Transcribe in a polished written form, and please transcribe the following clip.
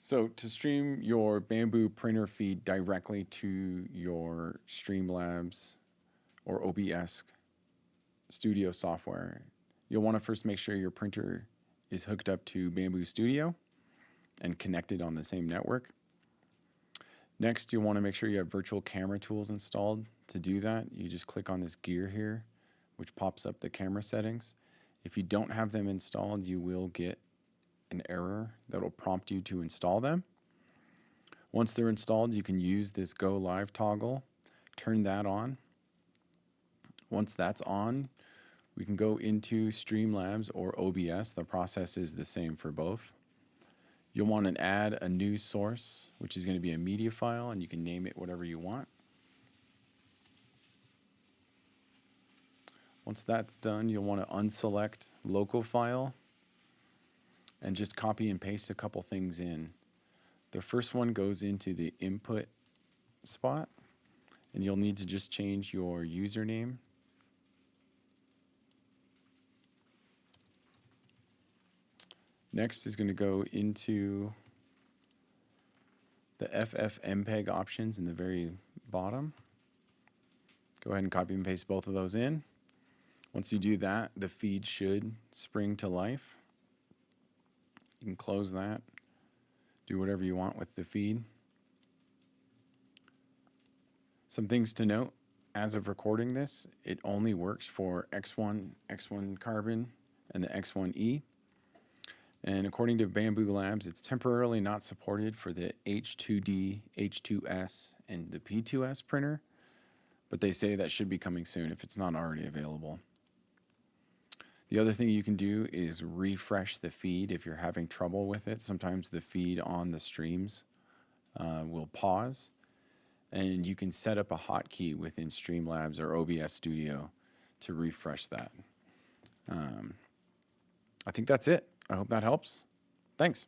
So to stream your Bambu printer feed directly to your Streamlabs or OBS studio software, you'll want to first make sure your printer is hooked up to BambuStudio and connected on the same network. Next, you'll want to make sure you have virtual camera tools installed. To do that, you just click on this gear here, which pops up the camera settings. If you don't have them installed, you will get an error that will prompt you to install them. Once they're installed, you can use this Go Live toggle, turn that on. Once that's on, we can go into Streamlabs or OBS. The process is the same for both. You'll want to add a new source, which is going to be a media file, and you can name it whatever you want. Once that's done, you'll want to unselect local file and just copy and paste a couple things in. The first one goes into the input spot, and you'll need to just change your username. Next is going to go into the ffmpeg options in the very bottom. Go ahead and copy and paste both of those in. Once you do that, the feed should spring to life. You can close that, do whatever you want with the feed. Some things to note, as of recording this, it only works for X1, X1 Carbon, and the X1E. And according to Bambu Labs, it's temporarily not supported for the H2D, H2S, and the P2S printer, but they say that should be coming soon if it's not already available. The other thing you can do is refresh the feed if you're having trouble with it. Sometimes the feed on the streams will pause, and you can set up a hotkey within Streamlabs or OBS Studio to refresh that. I think that's it. I hope that helps. Thanks.